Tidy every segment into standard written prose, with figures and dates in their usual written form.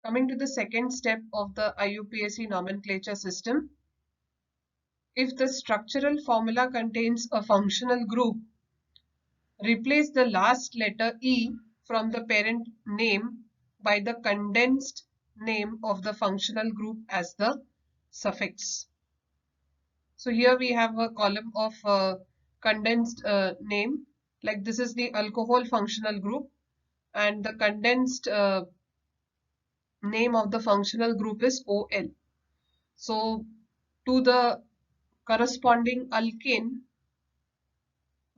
Coming to the second step of the IUPAC nomenclature system, if the structural formula contains a functional group, replace the last letter E from the parent name by the condensed name of the functional group as the suffix. So here we have a column of condensed name, like this is the alcohol functional group, and the condensed name of the functional group is OL. So to the corresponding alkane,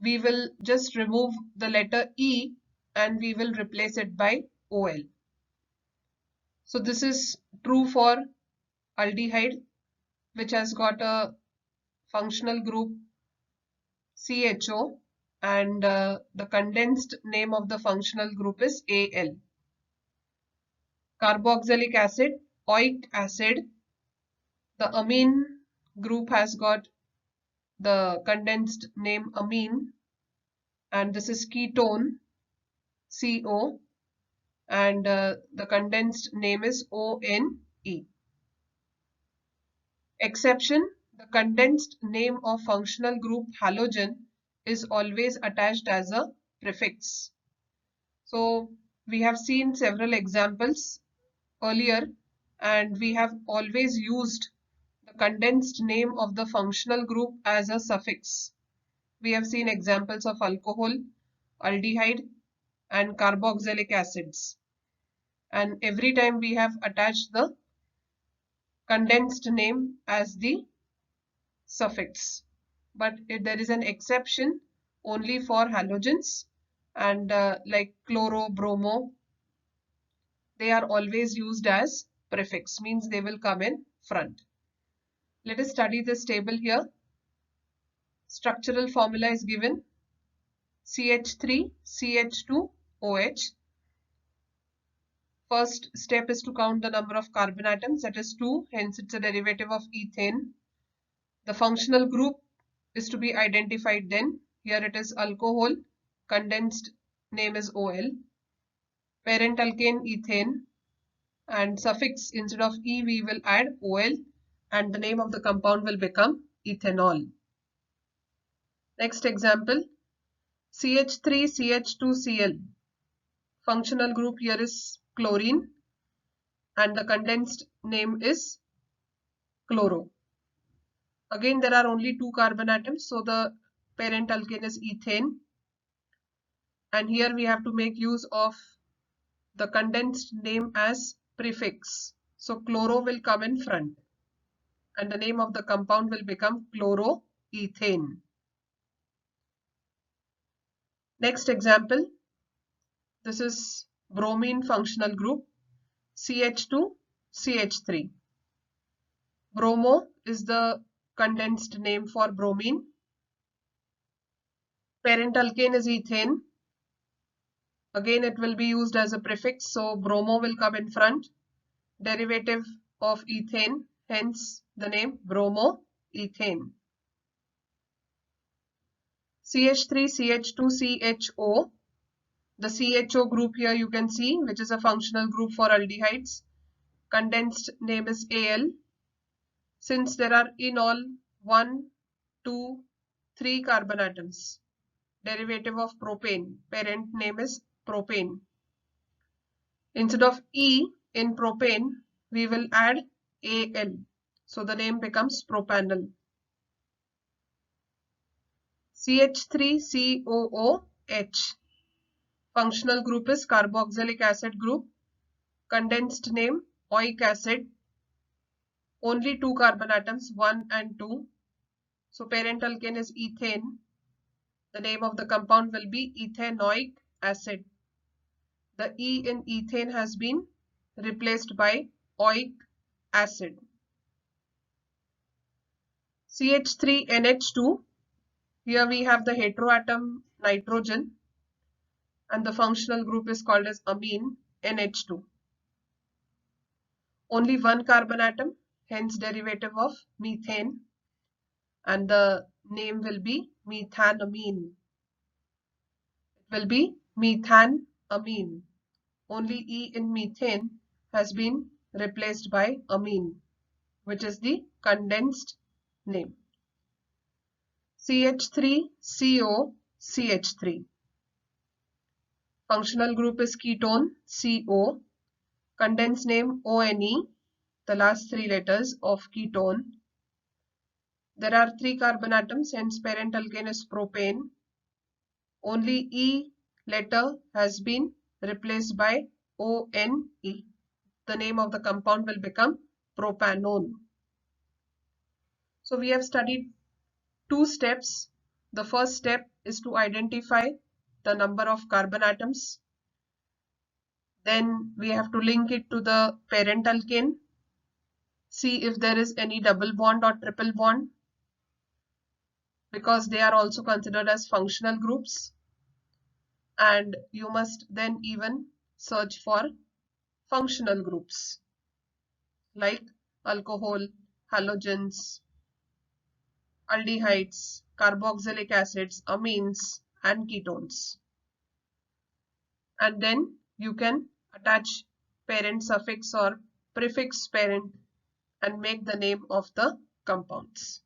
we will just remove the letter E and we will replace it by OL. So this is true for aldehyde, which has got a functional group CHO, and the condensed name of the functional group is AL. Carboxylic acid, oic acid, the amine group has got the condensed name amine, and this is ketone, CO, and the condensed name is ONE. Exception, the condensed name of functional group halogen is always attached as a prefix. So we have seen several examples earlier, and we have always used the condensed name of the functional group as a suffix. We have seen examples of alcohol, aldehyde, and carboxylic acids. And every time we have attached the condensed name as the suffix. But there is an exception only for halogens, and like chloro, bromo, they are always used as prefix, means they will come in front. Let us study this table here. Structural formula is given: CH3, CH2, OH. First step is to count the number of carbon atoms, that is 2, hence it's a derivative of ethane. The functional group is to be identified then. Here it is alcohol, condensed name is OL. Parent alkane ethane, and suffix instead of E we will add OL, and the name of the compound will become ethanol. Next example, CH3, CH2, Cl. Functional group here is chlorine, and the condensed name is chloro. Again, there are only 2 carbon atoms, so the parent alkane is ethane. And here we have to make use of the condensed name as prefix. So chloro will come in front, and the name of the compound will become chloroethane. Next example, this is bromine functional group, CH2, CH3. Bromo is the condensed name for bromine. Parent alkane is ethane. Again, it will be used as a prefix, so bromo will come in front. Derivative of ethane, hence the name bromoethane. CH3, CH2, CHO. The CHO group here you can see, which is a functional group for aldehydes. Condensed name is Al. Since there are in all 1, 2, 3 carbon atoms, derivative of propane, parent name is propane. Instead of E in propane, we will add Al. So the name becomes propanol. CH3COOH. Functional group is carboxylic acid group. Condensed name oic acid. Only 2 carbon atoms, 1 and 2. So parent alkane is ethane. The name of the compound will be ethanoic acid. The E in ethane has been replaced by oic acid. CH3NH2. Here we have the heteroatom nitrogen, and the functional group is called as amine, NH2. Only 1 carbon atom, hence derivative of methane, and the name will be methanamine. It will be methanamine. Only E in methane has been replaced by amine, which is the condensed name. CH3CO CH3. Functional group is ketone CO. Condensed name ONE, the last three letters of ketone. There are 3 carbon atoms, hence parent alkane is propane. Only E letter has been replaced by ONE. The name of the compound will become propanone. So we have studied 2 steps. The first step is to identify the number of carbon atoms. Then we have to link it to the parent alkane. See if there is any double bond or triple bond, because they are also considered as functional groups. And you must then even search for functional groups like alcohol, halogens, aldehydes, carboxylic acids, amines, and ketones. And then you can attach parent suffix or prefix parent and make the name of the compounds.